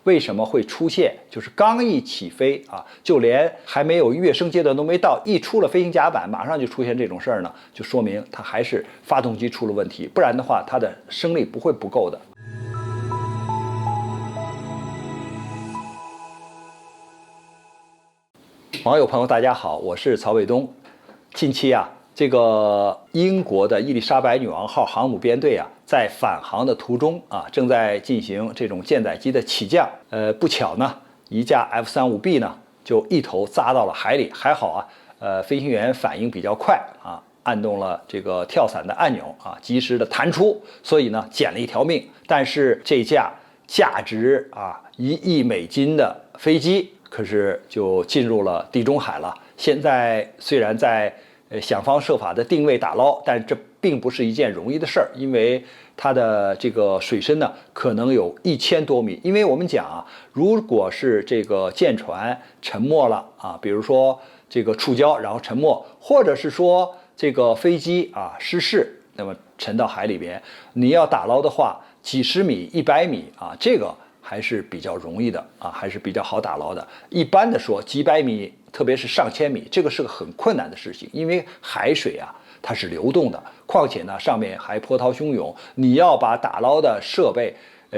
为什么会出现就是刚一起飞啊，就连还没有跃升阶段都没到，一出了飞行甲板，马上就出现这种事儿呢？就说明它还是发动机出了问题，不然的话，它的升力不会不够的。网友朋友，大家好，我是曹卫东。近期啊，这个英国的伊丽莎白女王号航母编队啊，在返航的途中啊，正在进行这种舰载机的起降。不巧呢，一架 F-35B 呢就一头扎到了海里。还好啊，飞行员反应比较快啊，按动了这个跳伞的按钮啊，及时的弹出，所以呢捡了一条命。但是这架价值1亿美金的飞机，可是就进入了地中海了。现在虽然在想方设法的定位打捞，但这并不是一件容易的事儿，因为它的这个水深呢可能有1000多米。因为我们讲啊，如果是这个舰船沉没了啊，比如说这个触礁然后沉没，或者是说这个飞机失事，那么沉到海里边，你要打捞的话，几十米、100米啊，这个还是比较容易的啊，还是比较好打捞的。一般的说，几百米，特别是上千米，这个是个很困难的事情，因为海水啊它是流动的，况且呢上面还波涛汹涌，你要把打捞的设备、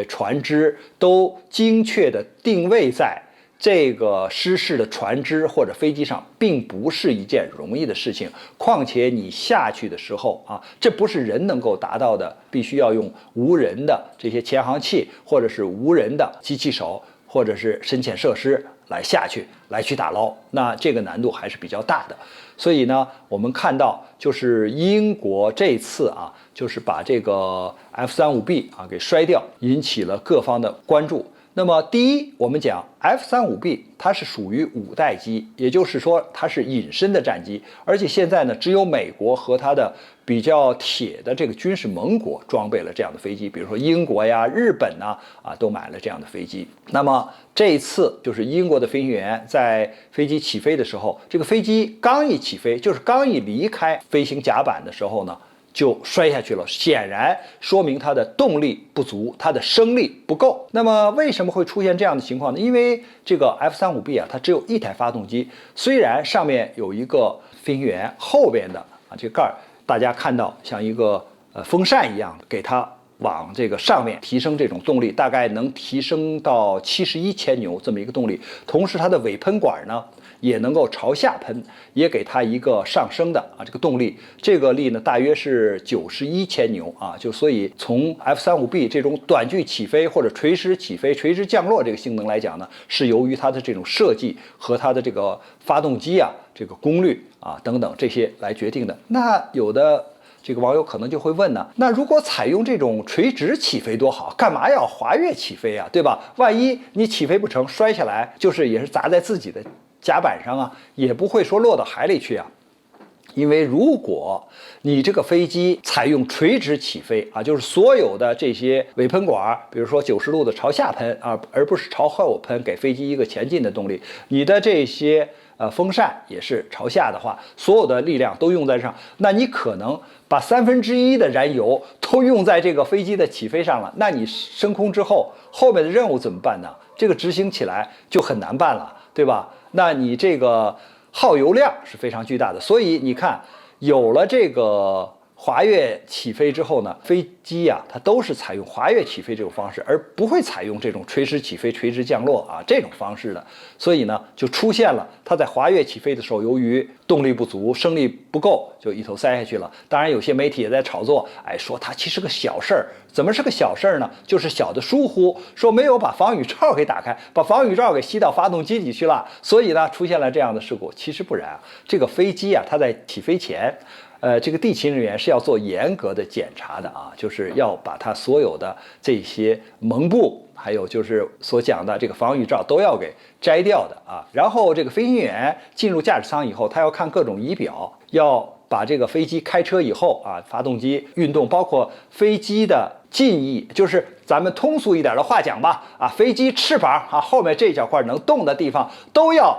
船只都精确的定位在这个失事的船只或者飞机上，并不是一件容易的事情。况且你下去的时候啊，这不是人能够达到的，必须要用无人的这些潜航器，或者是无人的机器手，或者是深潜设施来下去来去打捞，那这个难度还是比较大的。所以呢，我们看到就是英国这次啊，就是把这个 F-35B 给摔掉，引起了各方的关注。那么第一，我们讲 F-35B 它是属于5代机，也就是说它是隐身的战机，而且现在呢，只有美国和它的比较铁的这个军事盟国装备了这样的飞机，比如说英国呀、日本呐都买了这样的飞机。那么这一次就是英国的飞行员在飞机起飞的时候，这个飞机刚一起飞，就是刚一离开飞行甲板的时候呢，就摔下去了，显然说明它的动力不足，它的升力不够。那么为什么会出现这样的情况呢？因为这个 F-35B 它只有1台发动机，虽然上面有一个飞行员，后边的这个盖儿，大家看到像一个风扇一样，给它往这个上面提升这种动力，大概能提升到71千牛这么一个动力。同时它的尾喷管呢也能够朝下喷，也给它一个上升的这个动力，这个力呢大约是91千牛就所以从 F-35B 这种短距起飞或者垂直起飞、垂直降落这个性能来讲呢，是由于它的这种设计和它的这个发动机这个功率等等这些来决定的。那有的这个网友可能就会问呢，那如果采用这种垂直起飞多好，干嘛要滑跃起飞啊，对吧？万一你起飞不成，摔下来也是砸在自己的甲板上也不会说落到海里去因为如果你这个飞机采用垂直起飞就是所有的这些尾喷管，比如说90度的朝下喷而不是朝后喷，给飞机一个前进的动力，你的这些风扇也是朝下的话，所有的力量都用在上，那你可能把1/3的燃油都用在这个飞机的起飞上了，那你升空之后，后面的任务怎么办呢？这个执行起来就很难办了，对吧？那你这个耗油量是非常巨大的，所以你看，有了这个滑跃起飞之后呢，飞机它都是采用滑跃起飞这种方式，而不会采用这种垂直起飞、垂直降落这种方式的。所以呢，就出现了它在滑跃起飞的时候，由于动力不足、升力不够，就一头塞下去了。当然，有些媒体也在炒作，说它其实个小事儿。怎么是个小事儿呢？就是小的疏忽，说没有把防雨罩给打开，把防雨罩给吸到发动机里去了，所以呢出现了这样的事故。其实不然这个飞机它在起飞前，这个地勤人员是要做严格的检查的就是要把它所有的这些蒙布，还有就是所讲的这个防雨罩都要给摘掉的然后这个飞行员进入驾驶舱以后，他要看各种仪表，要把这个飞机开车以后发动机运动，包括飞机的襟翼，就是咱们通俗一点的话讲吧飞机翅膀后面这小块能动的地方都要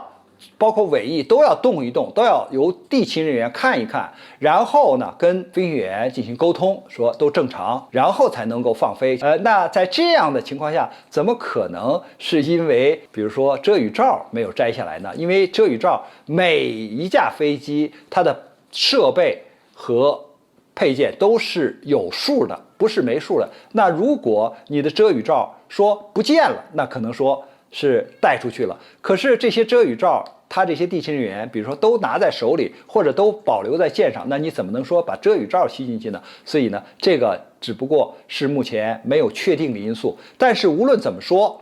包括尾翼都要动一动，都要由地勤人员看一看，然后呢跟飞行员进行沟通，说都正常，然后才能够放飞。那在这样的情况下，怎么可能是因为比如说遮雨罩没有摘下来呢？因为遮雨罩每一架飞机它的设备和配件都是有数的，不是没数的。那如果你的遮雨罩说不见了，那可能说是带出去了。可是这些遮雨罩，他这些地勤人员，比如说都拿在手里，或者都保留在舰上，那你怎么能说把遮雨罩吸进去呢？所以呢，这个只不过是目前没有确定的因素。但是无论怎么说，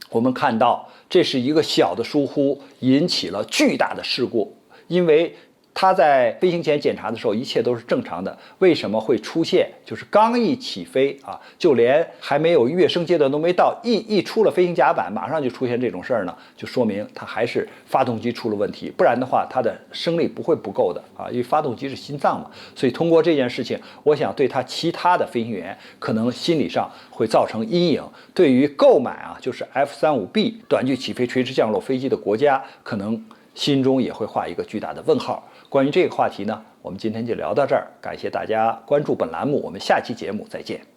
我们看到这是一个小的疏忽引起了巨大的事故，因为他在飞行前检查的时候，一切都是正常的，为什么会出现就是刚一起飞啊，就连还没有跃升阶段都没到，一出了飞行甲板，马上就出现这种事儿呢？就说明它还是发动机出了问题，不然的话它的升力不会不够的啊，因为发动机是心脏嘛。所以通过这件事情，我想对他其他的飞行员可能心理上会造成阴影，对于购买啊就是 F-35B 短距起飞垂直降落飞机的国家，可能心中也会画一个巨大的问号。关于这个话题呢，我们今天就聊到这儿，感谢大家关注本栏目，我们下期节目再见。